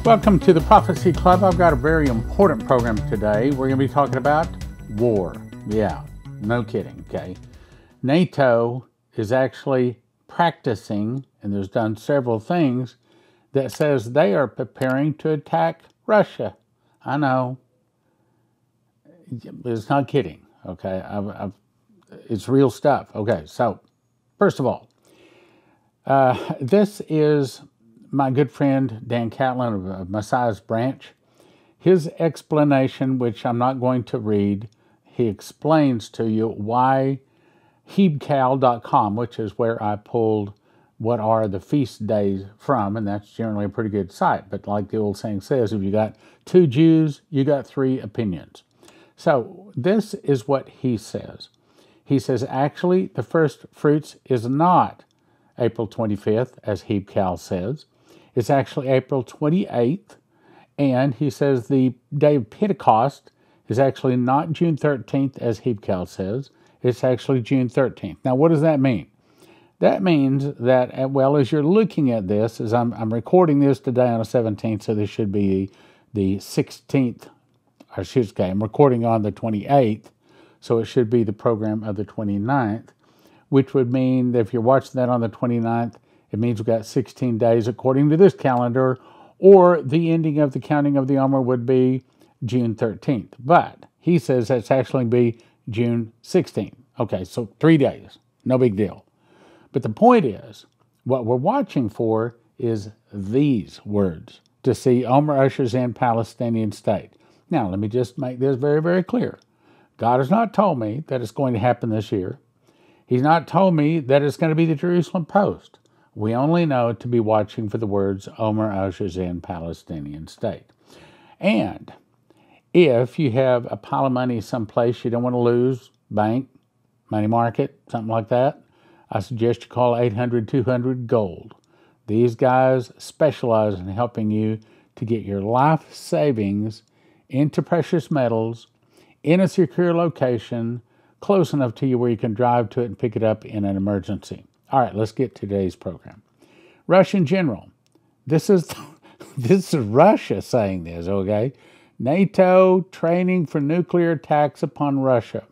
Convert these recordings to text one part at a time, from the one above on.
Welcome to the Prophecy Club. I've got a very important program today. We're going to be talking about war. Yeah, no kidding, okay? NATO is actually practicing, and there's done several things that says they are preparing to attack Russia. I know. It's not kidding, okay? It's real stuff. Okay, so first of all, this is my good friend Dan Catlin of Messiah's Branch. His explanation, which I'm not going to read, he explains to you why hebcal.com, which is where I pulled what are the feast days from, and that's generally a pretty good site. But like the old saying says, if you got two Jews, you got three opinions. So this is what he says. He says, actually, the first fruits is not April 25th, as Hebcal says. It's actually April 28th, and he says the day of Pentecost is actually not June 13th, as Hebcal says. It's actually June 13th. Now, what does that mean? That means that, well, as you're looking at this, as I'm recording this today on the 17th, so this should be the 16th, or excuse me, I'm recording on the 28th, so it should be the program of the 29th, which would mean that if you're watching that on the 29th, it means we've got 16 days according to this calendar, or the ending of the counting of the Omer would be June 13th. But he says that's actually be June 16th. Okay, so 3 days, no big deal. But the point is, what we're watching for is these words, to see Omer ushers in Palestinian state. Now, let me just make this very, very clear. God has not told me that it's going to happen this year. He's not told me that it's going to be the Jerusalem Post. We only know to be watching for the words, Omer ushers in Palestinian state. And if you have a pile of money someplace you don't want to lose, bank, money market, something like that, I suggest you call 800-200-GOLD. These guys specialize in helping you to get your life savings into precious metals in a secure location, close enough to you where you can drive to it and pick it up in an emergency. All right, let's get to today's program. Russian general. This is Russia saying this, okay? NATO training for nuclear attacks upon Russia.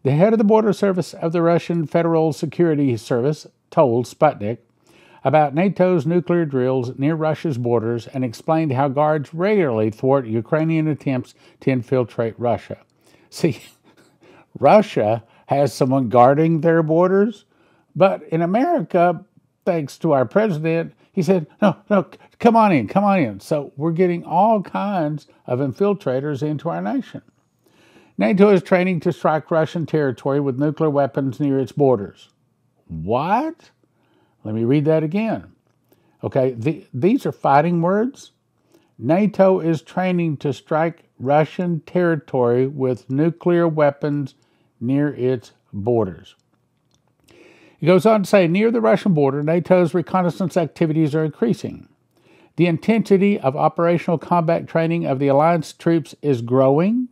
The head of the border service of the Russian Federal Security Service told Sputnik about NATO's nuclear drills near Russia's borders and explained how guards regularly thwart Ukrainian attempts to infiltrate Russia. See, Russia has someone guarding their borders, but in America, thanks to our president, he said, no, come on in. So we're getting all kinds of infiltrators into our nation. NATO is training to strike Russian territory with nuclear weapons near its borders. What? Let me read that again. Okay, these are fighting words. NATO is training to strike Russian territory with nuclear weapons near its borders. He goes on to say, near the Russian border, NATO's reconnaissance activities are increasing. The intensity of operational combat training of the alliance troops is growing,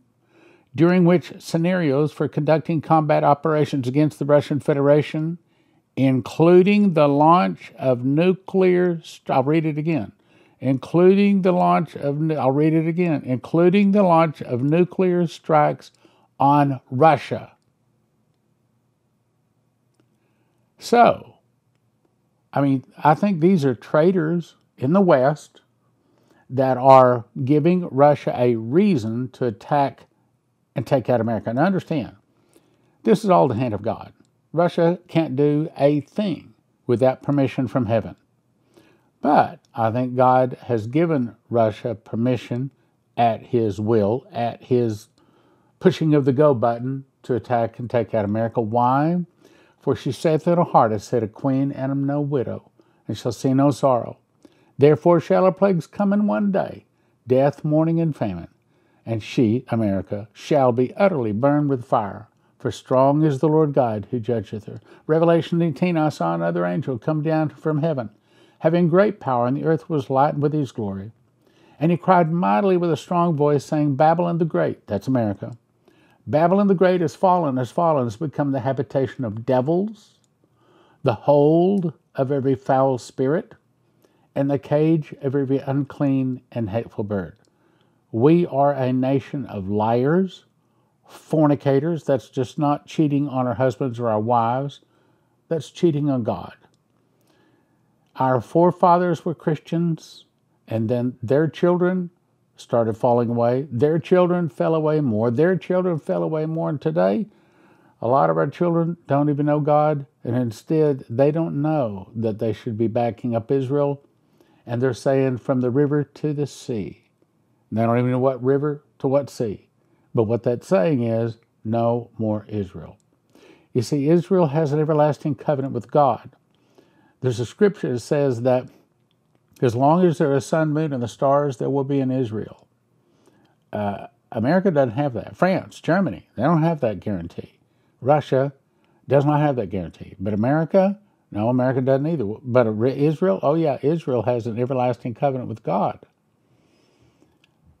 during which scenarios for conducting combat operations against the Russian Federation, including the launch of nuclear, including the launch of nuclear strikes on Russia. So, I think these are traitors in the West that are giving Russia a reason to attack and take out America. Now understand, this is all the hand of God. Russia can't do a thing without permission from heaven. But I think God has given Russia permission at his will, at his pushing of the go button to attack and take out America. Why? For she saith in her heart, I said, a queen and am no widow, and shall see no sorrow. Therefore shall her plagues come in one day, death, mourning, and famine. And she, America, shall be utterly burned with fire. For strong is the Lord God who judgeth her. Revelation 18, I saw another angel come down from heaven, having great power, and the earth was lightened with his glory. And he cried mightily with a strong voice, saying, Babylon the Great, that's America, Babylon the Great has fallen, has become the habitation of devils, the hold of every foul spirit, and the cage of every unclean and hateful bird. We are a nation of liars, fornicators. That's just not cheating on our husbands or our wives. That's cheating on God. Our forefathers were Christians, and then their children started falling away. Their children fell away more. Their children fell away more. And today, a lot of our children don't even know God, and instead, they don't know that they should be backing up Israel, and they're saying from the river to the sea. They don't even know what river to what sea. But what that's saying is, no more Israel. You see, Israel has an everlasting covenant with God. There's a scripture that says that as long as there is sun, moon, and the stars, there will be an Israel. America doesn't have that. France, Germany, they don't have that guarantee. Russia does not have that guarantee. But America, no, America doesn't either. But Israel, oh yeah, Israel has an everlasting covenant with God.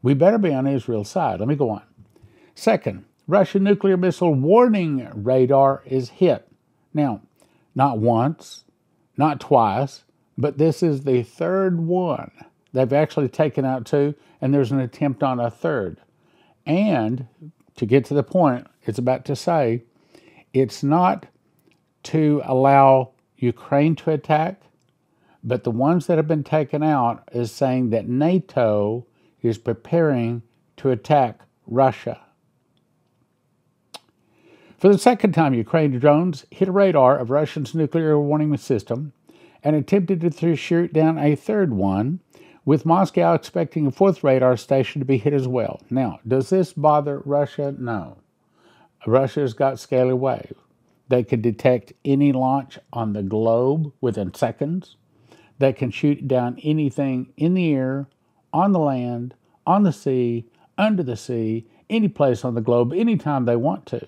We better be on Israel's side. Let me go on. Second, Russian nuclear missile warning radar is hit. Now, not once, not twice, but this is the third one. They've actually taken out two, and there's an attempt on a third. And to get to the point, it's about to say, it's not to allow Ukraine to attack, but the ones that have been taken out is saying that NATO is preparing to attack Russia. For the second time, Ukraine drones hit a radar of Russia's nuclear warning system and attempted to shoot down a third one, with Moscow expecting a fourth radar station to be hit as well. Now, does this bother Russia? No. Russia's got scalar wave. They can detect any launch on the globe within seconds. They can shoot down anything in the air, on the land, on the sea, under the sea, any place on the globe, anytime they want to.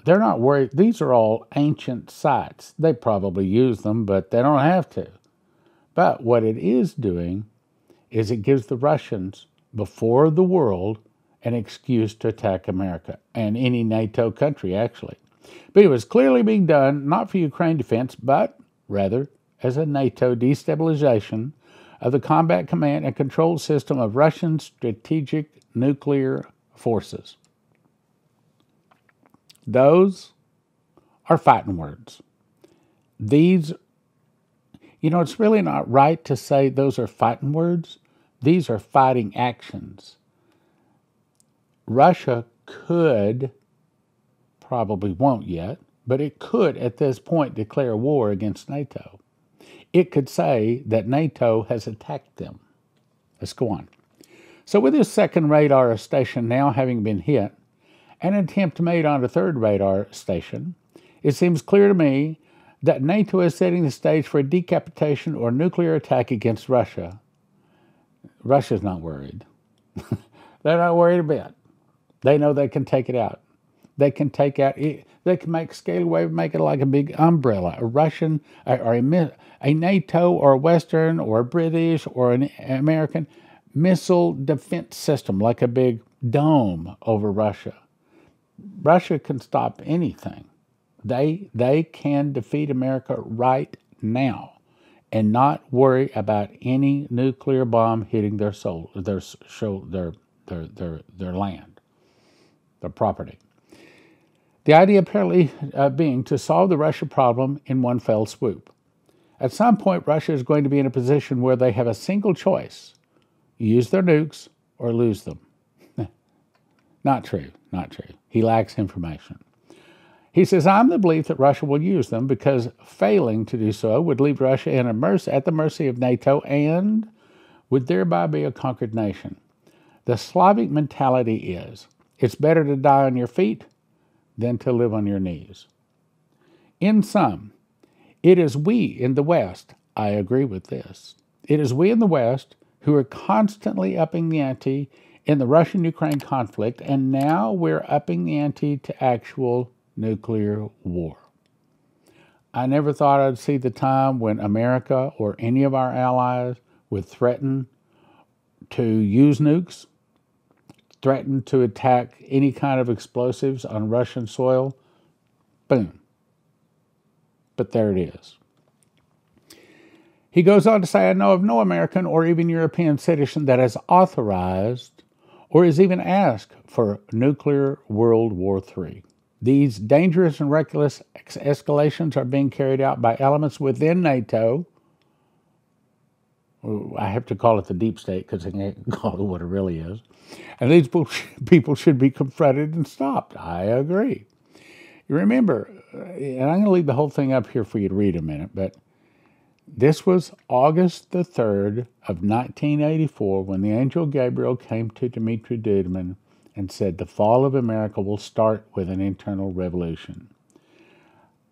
They're not worried. These are all ancient sites. They probably use them, but they don't have to. But what it is doing is it gives the Russians, before the world, an excuse to attack America and any NATO country, actually. But it was clearly being done not for Ukraine defense, but rather as a NATO destabilization of the combat command and control system of Russian strategic nuclear forces. Those are fighting words. These, it's really not right to say those are fighting words. These are fighting actions. Russia could, probably won't yet, but it could at this point declare war against NATO. It could say that NATO has attacked them. Let's go on. So with this second radar station now having been hit, an attempt made on a third radar station, it seems clear to me that NATO is setting the stage for a decapitation or nuclear attack against Russia. Russia's not worried. They're not worried a bit. They know they can take it out. They can take out, they can make scalar wave, make it like a big umbrella, a Russian, or a NATO or a Western or a British or an American missile defense system, like a big dome over Russia. Russia can stop anything. They can defeat America right now and not worry about any nuclear bomb hitting their land, their property. The idea apparently being to solve the Russia problem in one fell swoop. At some point, Russia is going to be in a position where they have a single choice: use their nukes or lose them. Not true, not true. He lacks information. He says, I'm the belief that Russia will use them because failing to do so would leave Russia at the mercy of NATO and would thereby be a conquered nation. The Slavic mentality is, it's better to die on your feet than to live on your knees. In sum, it is we in the West, I agree with this, it is we in the West who are constantly upping the ante in the Russian-Ukraine conflict, and now we're upping the ante to actual nuclear war. I never thought I'd see the time when America or any of our allies would threaten to use nukes, threaten to attack any kind of explosives on Russian soil. Boom. But there it is. He goes on to say, I know of no American or even European citizen that has authorized or has even asked for nuclear World War III. These dangerous and reckless escalations are being carried out by elements within NATO. I have to call it the deep state because I can't call it what it really is. And these people should be confronted and stopped. I agree. You remember, and I'm going to leave the whole thing up here for you to read a minute, but this was August the 3rd of 1984 when the angel Gabriel came to Dmitri Duduman and said the fall of America will start with an internal revolution.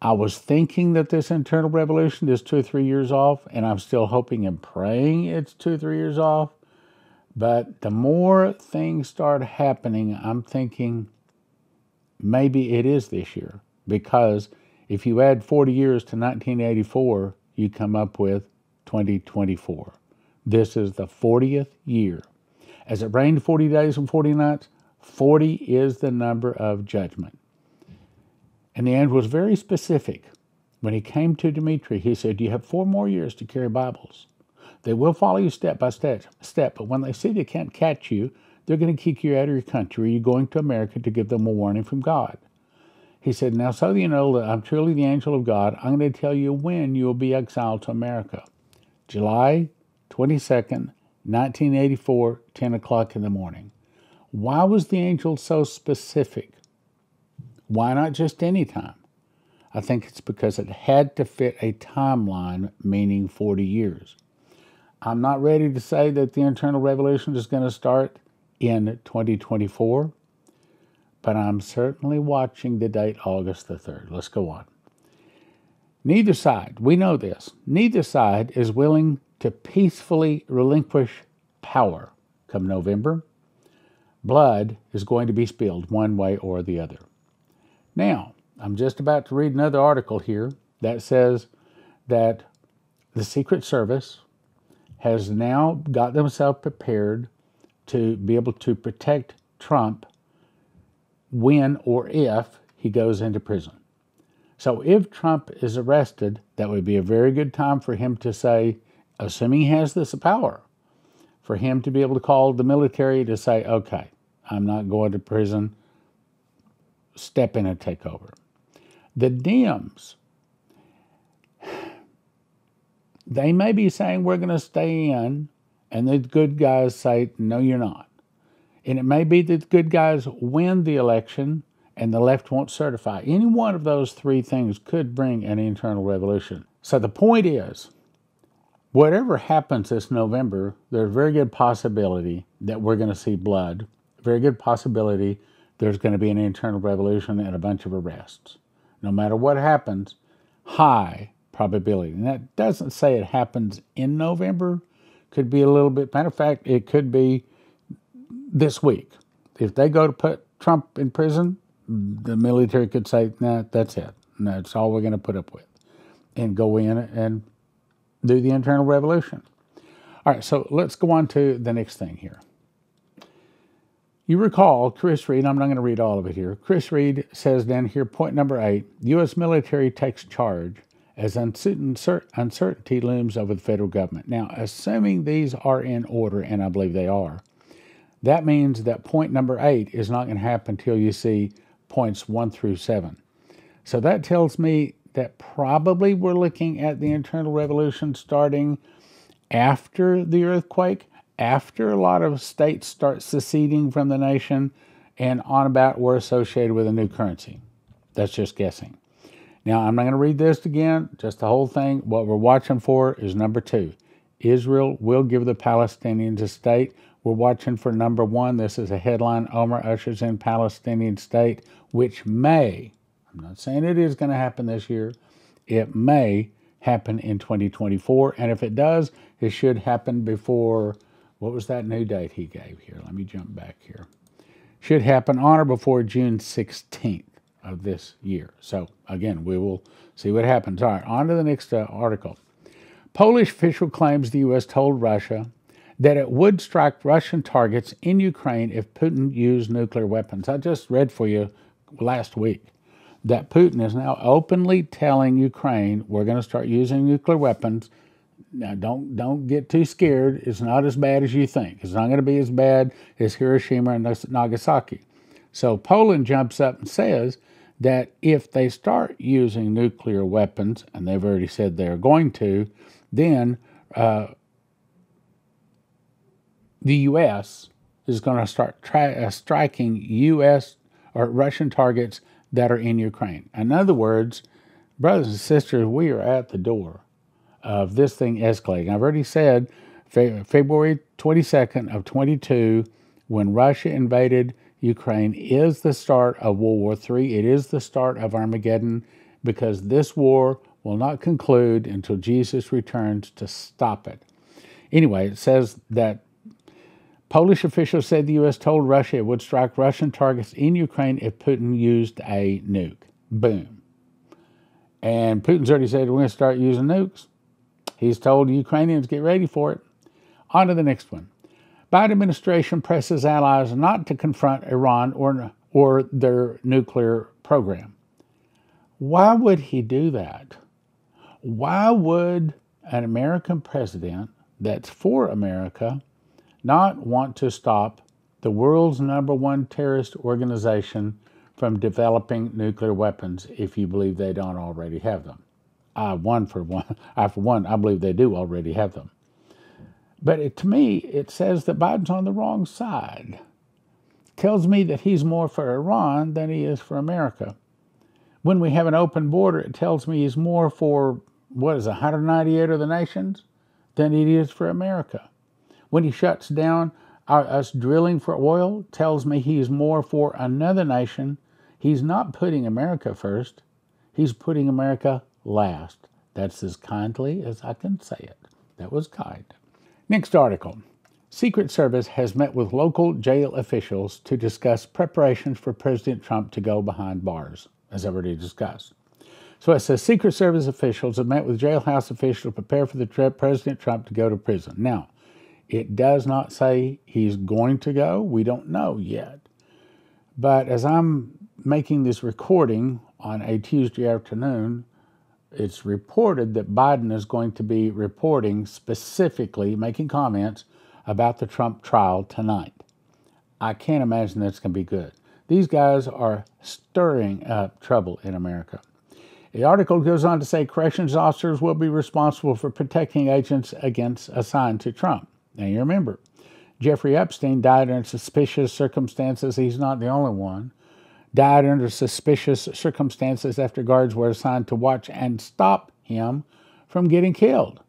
I was thinking that this internal revolution is 2 or 3 years off, and I'm still hoping and praying it's 2 or 3 years off. But the more things start happening, I'm thinking maybe it is this year. Because if you add 40 years to 1984, you come up with 2024. This is the 40th year. As it rained 40 days and 40 nights, 40 is the number of judgment. And the angel was very specific. When he came to Dmitri, he said, you have 4 more years to carry Bibles. They will follow you step by step, but when they see they can't catch you, they're going to kick you out of your country. You're going to America to give them a warning from God. He said, now so that you know that I'm truly the angel of God, I'm going to tell you when you will be exiled to America. July 22nd, 1984, 10 o'clock in the morning. Why was the angel so specific? Why not just any time? I think it's because it had to fit a timeline, meaning 40 years. I'm not ready to say that the internal revolution is going to start in 2024, but I'm certainly watching the date August the 3rd. Let's go on. Neither side, we know this, neither side is willing to peacefully relinquish power. Come November, blood is going to be spilled one way or the other. Now, I'm just about to read another article here that says that the Secret Service has now got themselves prepared to be able to protect Trump when or if he goes into prison. So if Trump is arrested, that would be a very good time for him to say, assuming he has this power, for him to be able to call the military to say, okay, I'm not going to prison, step in and take over. The Dems, they may be saying we're going to stay in, and the good guys say, no, you're not. And it may be that the good guys win the election and the left won't certify. Any one of those 3 things could bring an internal revolution. So the point is, whatever happens this November, there's a very good possibility that we're going to see blood. Very good possibility there's going to be an internal revolution and a bunch of arrests. No matter what happens, high probability. And that doesn't say it happens in November. Could be a little bit, matter of fact, it could be this week. If they go to put Trump in prison, the military could say, nah, that's it. And that's all we're going to put up with. And go in and do the internal revolution. All right, so let's go on to the next thing here. You recall Chris Reed, I'm not going to read all of it here. Chris Reed says down here, point number 8, U.S. military takes charge as uncertainty looms over the federal government. Now, assuming these are in order, and I believe they are, that means that point number 8 is not going to happen until you see points 1 through 7. So that tells me that probably we're looking at the internal revolution starting after the earthquake, after a lot of states start seceding from the nation, and on about we're associated with a new currency. That's just guessing. Now, I'm not going to read this again, just the whole thing. What we're watching for is number 2. Israel will give the Palestinians a state. We're watching for number 1. This is a headline, Omar ushers in Palestinian state, which may, I'm not saying it is going to happen this year, it may happen in 2024. And if it does, it should happen before, what was that new date he gave here? Let me jump back here. Should happen on or before June 16th of this year. So again, we will see what happens. All right, on to the next article. Polish official claims the U.S. told Russia that it would strike Russian targets in Ukraine if Putin used nuclear weapons. I just read for you last week that Putin is now openly telling Ukraine we're going to start using nuclear weapons. Now, don't get too scared. It's not as bad as you think. It's not going to be as bad as Hiroshima and Nagasaki. So Poland jumps up and says that if they start using nuclear weapons, and they've already said they're going to, then the U.S. is going to start striking U.S. or Russian targets that are in Ukraine. In other words, brothers and sisters, we are at the door of this thing escalating. I've already said February 22nd of 22, when Russia invaded Ukraine, is the start of World War III. It is the start of Armageddon, because this war will not conclude until Jesus returns to stop it. Anyway, it says that Polish officials said the U.S. told Russia it would strike Russian targets in Ukraine if Putin used a nuke. Boom. And Putin's already said we're going to start using nukes. He's told the Ukrainians get ready for it. On to the next one. Biden administration presses allies not to confront Iran or their nuclear program. Why would he do that? Why would an American president that's for America not want to stop the world's -- terrorist organization from developing nuclear weapons if you believe they don't already have them? I for one, I believe they do already have them. But to me, it says that Biden's on the wrong side. It tells me that he's more for Iran than he is for America. When we have an open border, it tells me he's more for, 198 other nations than it is for America. When he shuts down us drilling for oil, it tells me he's more for another nation. He's not putting America first. He's putting America last. That's as kindly as I can say it. That was kind. Next article. Secret Service has met with local jail officials to discuss preparations for President Trump to go behind bars, as I've already discussed. So it says Secret Service officials have met with jailhouse officials to prepare for the trip President Trump to go to prison. Now, it does not say he's going to go. We don't know yet. But as I'm making this recording on a Tuesday afternoon, it's reported that Biden is going to be reporting specifically, making comments about the Trump trial tonight. I can't imagine that's going to be good. These guys are stirring up trouble in America. The article goes on to say corrections officers will be responsible for protecting agents assigned to Trump. Now you remember, Jeffrey Epstein died under suspicious circumstances. He's not the only one. Died under suspicious circumstances after guards were assigned to watch and stop him from getting killed.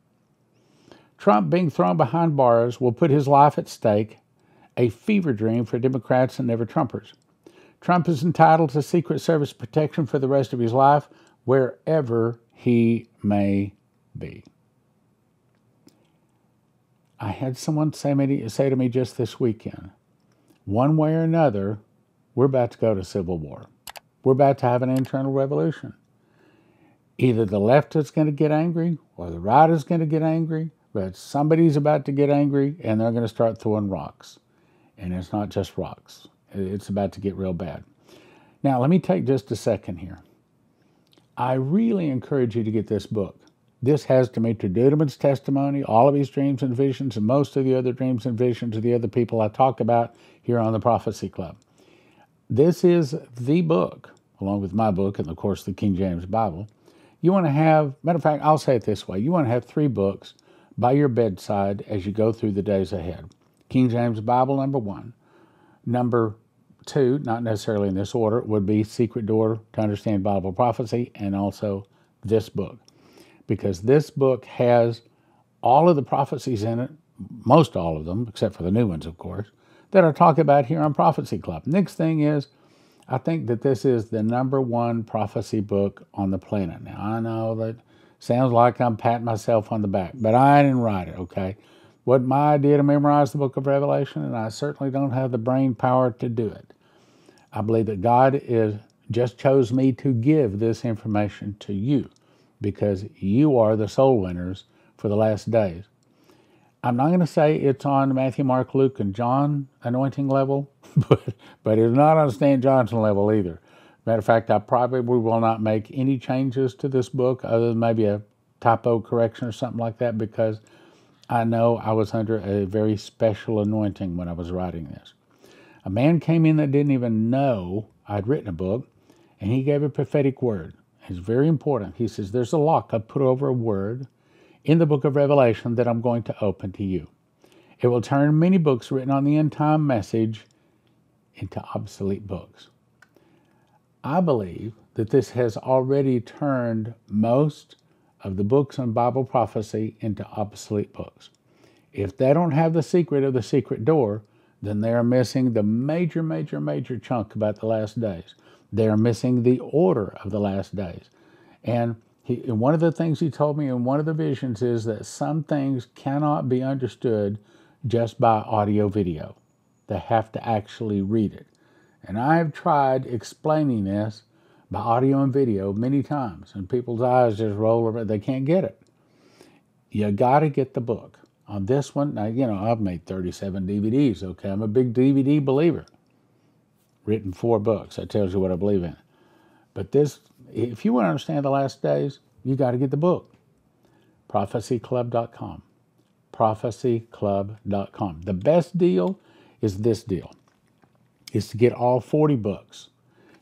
Trump being thrown behind bars will put his life at stake, a fever dream for Democrats and never-Trumpers. Trump is entitled to Secret Service protection for the rest of his life, wherever he may be. I had someone say to me just this weekend, one way or another, we're about to go to civil war. We're about to have an internal revolution. Either the left is going to get angry or the right is going to get angry, but somebody's about to get angry and they're going to start throwing rocks. And it's not just rocks. It's about to get real bad. Now, let me take just a second here. I really encourage you to get this book. This has Demetra Dudeman's testimony, all of his dreams and visions, and most of the other dreams and visions of the other people I talk about here on the Prophecy Club. This is the book, along with my book and, of course, the King James Bible. You want to have, matter of fact, I'll say it this way. You want to have 3 books by your bedside as you go through the days ahead. King James Bible, number 1. Number 2, not necessarily in this order, would be Secret Door to Understand Bible Prophecy, and also this book. Because this book has all of the prophecies in it, most all of them, except for the new ones, of course, that I talk about here on Prophecy Club. Next thing is, I think that this is the number 1 prophecy book on the planet. Now, I know that sounds like I'm patting myself on the back, but I didn't write it, okay? Wasn't my idea to memorize the book of Revelation, and I certainly don't have the brain power to do it. I believe that God just chose me to give this information to you because you are the soul winners for the last days. I'm not going to say it's on Matthew, Mark, Luke, and John anointing level, but it's not on Stan Johnson level either. Matter of fact, I probably will not make any changes to this book other than maybe a typo correction or something like that, because I know I was under a very special anointing when I was writing this. A man came in that didn't even know I'd written a book, and he gave a prophetic word. It's very important. He says, there's a lock I put over a word in the book of Revelation that I'm going to open to you. It will turn many books written on the end time message into obsolete books. I believe that this has already turned most of the books on Bible prophecy into obsolete books. If they don't have the secret of the secret door, then they are missing the major chunk about the last days. They are missing the order of the last days. And one of the things he told me in one of the visions is that some things cannot be understood just by audio video. They have to actually read it. And I have tried explaining this by audio and video many times, and people's eyes just roll over. They can't get it. You got to get the book. On this one, now, I've made 37 DVDs, okay? I'm a big DVD believer. Written 4 books. That tells you what I believe in. But this, if you want to understand the last days, you got to get the book. prophecyclub.com. prophecyclub.com. The best deal is this deal. Is to get all 40 books.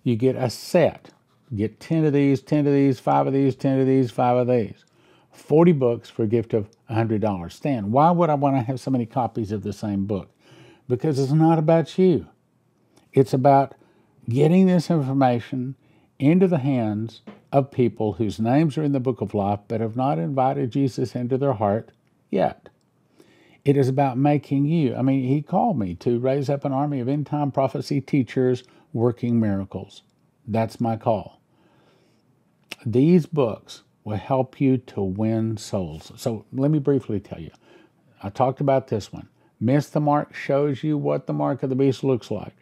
You get a set. Get 10 of these, 10 of these, 5 of these, 10 of these, 5 of these. 40 books for a gift of $100. Stan, why would I want to have so many copies of the same book? Because it's not about you. It's about getting this information into the hands of people whose names are in the book of life but have not invited Jesus into their heart yet. It is about making you. He called me to raise up an army of end-time prophecy teachers working miracles. That's my call. These books will help you to win souls. So let me briefly tell you. I talked about this one. Miss the Mark shows you what the mark of the beast looks like.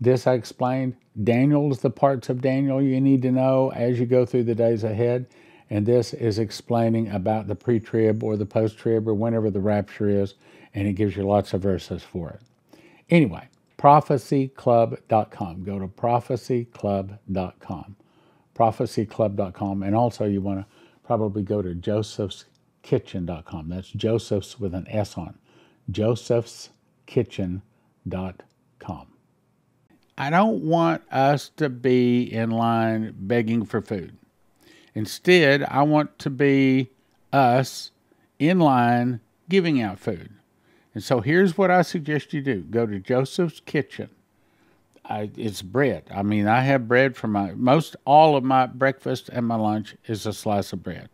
This I explained. Daniel's the parts of Daniel you need to know as you go through the days ahead. And this is explaining about the pre-trib or the post-trib or whenever the rapture is. And it gives you lots of verses for it. Anyway, prophecyclub.com. Go to prophecyclub.com. prophecyclub.com. And also you want to probably go to josephskitchen.com. That's Joseph's with an S on. josephskitchen.com. I don't want us to be in line begging for food. Instead, I want to be us in line giving out food. And so here's what I suggest you do. Go to Joseph's Kitchen. It's bread. I have bread for all of my breakfast and my lunch is a slice of bread.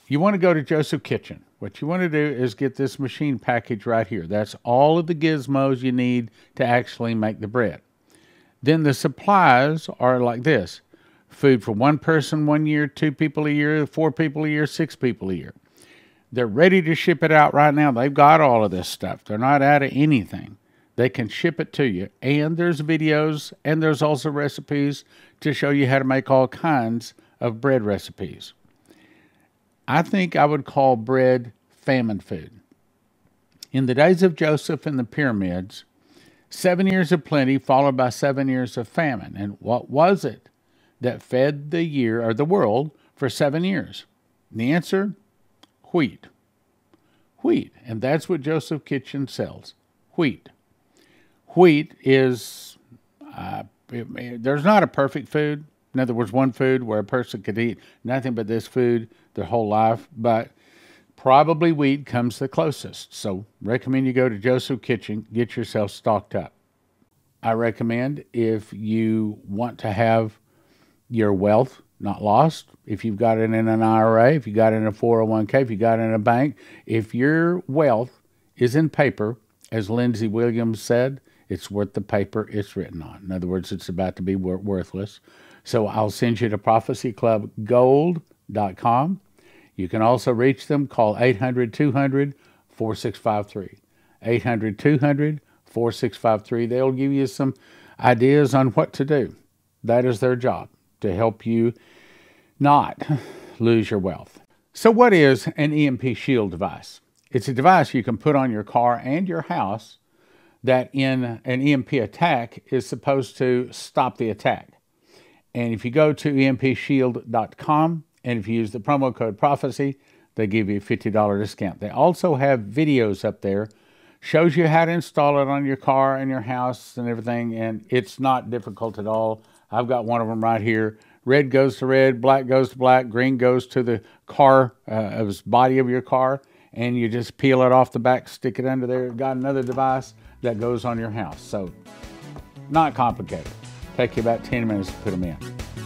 You want to go to Joseph's Kitchen. What you want to do is get this machine package right here. That's all of the gizmos you need to actually make the bread. Then the supplies are like this. Food for 1 person 1 year, 2 people a year, 4 people a year, 6 people a year. They're ready to ship it out right now. They've got all of this stuff. They're not out of anything. They can ship it to you. And there's videos, and there's also recipes to show you how to make all kinds of bread recipes. I think I would call bread famine food. In the days of Joseph and the pyramids, 7 years of plenty followed by 7 years of famine. And what was it that fed the world for 7 years? And the answer, wheat. Wheat. And that's what Joseph's Kitchen sells. Wheat. Wheat is, there's not a perfect food. In other words, one food where a person could eat nothing but this food their whole life, but probably wheat comes the closest. So recommend you go to Joseph's Kitchen, get yourself stocked up. I recommend if you want to have your wealth not lost, if you've got it in an IRA, if you got it in a 401k, if you got it in a bank, if your wealth is in paper, as Lindsay Williams said, it's worth the paper it's written on. In other words, it's about to be worthless. So I'll send you to prophecyclubgold.com. You can also reach them. Call 800-200-4653. 800-200-4653. They'll give you some ideas on what to do. That is their job, to help you not lose your wealth. So what is an EMP Shield device? It's a device you can put on your car and your house that in an EMP attack is supposed to stop the attack. And if you go to empshield.com And if you use the promo code PROPHECY, they give you a $50 discount. They also have videos up there, shows you how to install it on your car and your house and everything, and it's not difficult at all. I've got one of them right here. Red goes to red, black goes to black, green goes to the car, body of your car, and you just peel it off the back, stick it under there. Got another device that goes on your house. So, not complicated. Take you about 10 minutes to put them in.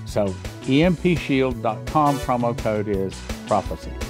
So, empshield.com, promo code is PROPHECY.